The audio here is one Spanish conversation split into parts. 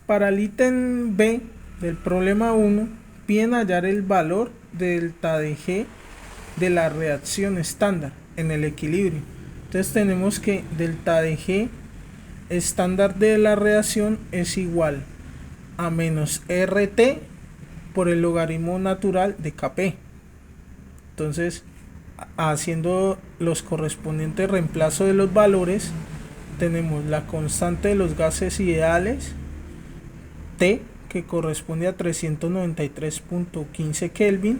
Para el ítem B del problema 1, piden hallar el valor delta de G de la reacción estándar en el equilibrio. Entonces tenemos que delta de G estándar de la reacción es igual a menos RT por el logaritmo natural de Kp. Entonces, haciendo los correspondientes reemplazos de los valores, tenemos la constante de los gases ideales T, que corresponde a 393.15 Kelvin,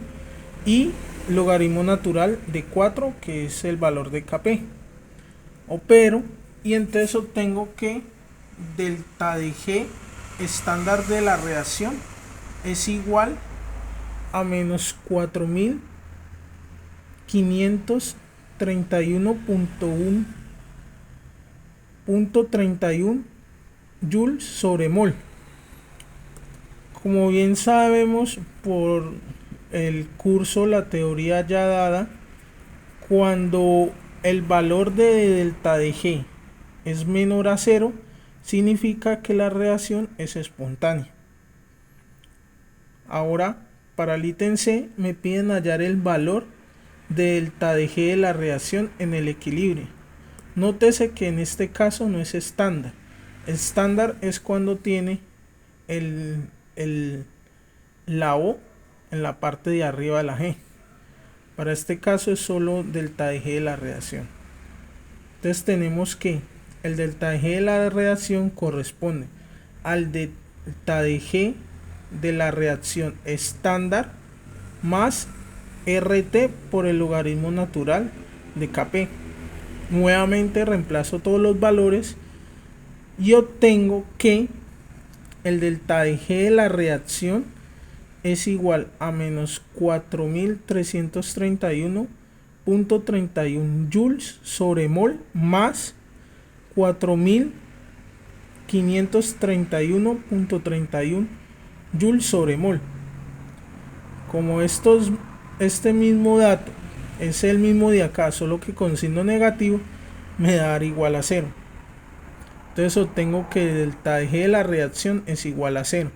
y logaritmo natural de 4, que es el valor de Kp. Opero y entonces obtengo que delta de G estándar de la reacción es igual a menos 4531.1.31 joules sobre mol. Como bien sabemos por el curso, la teoría ya dada, cuando el valor de delta de G es menor a 0, significa que la reacción es espontánea. Ahora, para el ítem C, me piden hallar el valor de delta de G de la reacción en el equilibrio. Nótese que en este caso no es estándar. Estándar es cuando tiene la O en la parte de arriba de la G. Para este caso es solo delta de G de la reacción. Entonces tenemos que el delta de G de la reacción corresponde al delta de G de la reacción estándar más RT por el logaritmo natural de Kp. Nuevamente reemplazo todos los valores y obtengo que el delta de G de la reacción es igual a menos 4331.31 joules sobre mol más 4531.31 joules sobre mol. Como este mismo dato es el mismo de acá, solo que con signo negativo, me da igual a 0. Entonces obtengo que delta de G de la reacción es igual a 0.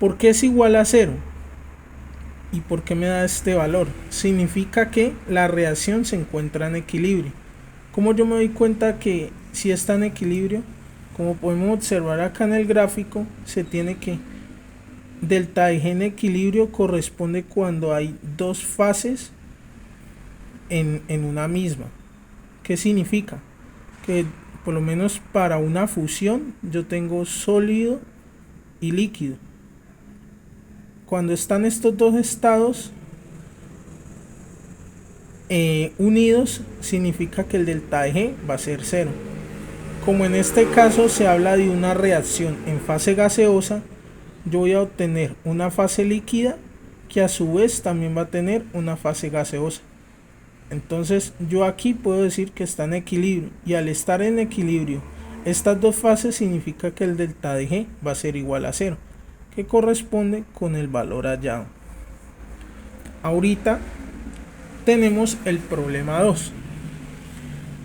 ¿Por qué es igual a 0? ¿Y por qué me da este valor? Significa que la reacción se encuentra en equilibrio. ¿Cómo yo me doy cuenta que si está en equilibrio? Como podemos observar acá en el gráfico, se tiene que delta de G en equilibrio corresponde cuando hay dos fases en una misma. ¿Qué significa? Que por lo menos para una fusión yo tengo sólido y líquido. Cuando están estos dos estados unidos, significa que el delta de G va a ser 0. Como en este caso se habla de una reacción en fase gaseosa, yo voy a obtener una fase líquida que a su vez también va a tener una fase gaseosa. Entonces yo aquí puedo decir que está en equilibrio, y al estar en equilibrio estas dos fases, significa que el delta de G va a ser igual a 0, que corresponde con el valor hallado. Ahorita tenemos el problema 2.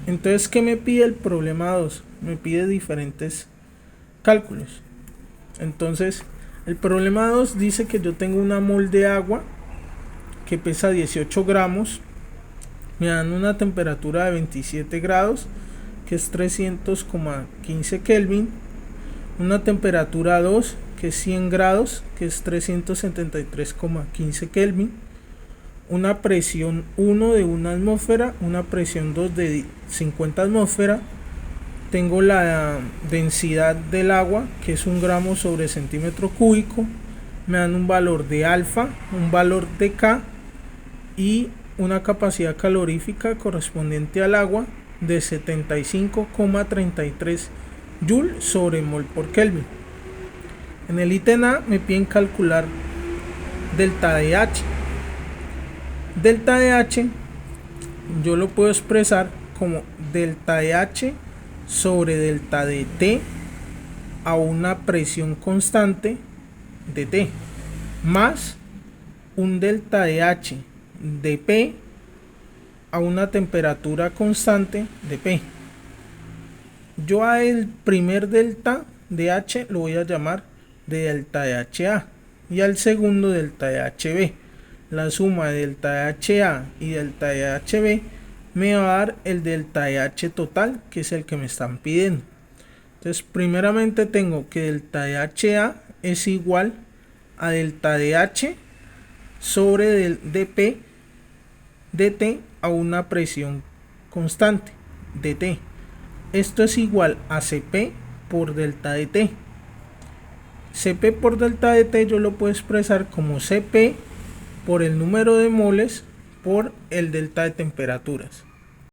Entonces, ¿qué me pide el problema 2? Me pide diferentes cálculos. Entonces, el problema 2 dice que yo tengo una mol de agua que pesa 18 gramos. Me dan una temperatura de 27 grados, que es 300,15 Kelvin. Una temperatura 2, que es 100 grados, que es 373,15 Kelvin. Una presión 1 de 1 atmósfera, una presión 2 de 50 atmósfera. Tengo la densidad del agua, que es 1 gramo sobre centímetro cúbico. Me dan un valor de alfa, un valor de K y una capacidad calorífica correspondiente al agua de 75,33 joules sobre mol por Kelvin. En el ítem A me piden calcular delta de H. Delta de H yo lo puedo expresar como delta de H sobre delta de T a una presión constante de T más un delta de H de P a una temperatura constante de P. Yo a el primer delta de H lo voy a llamar de delta de HA y al segundo delta de HB. La suma de delta de HA y delta de HB me va a dar el delta de H total, que es el que me están pidiendo. Entonces primeramente tengo que delta de HA es igual a delta de H sobre del dP dt a una presión constante dt. Esto es igual a Cp por delta dt. Cp por delta dt yo lo puedo expresar como Cp por el número de moles por el delta de temperaturas.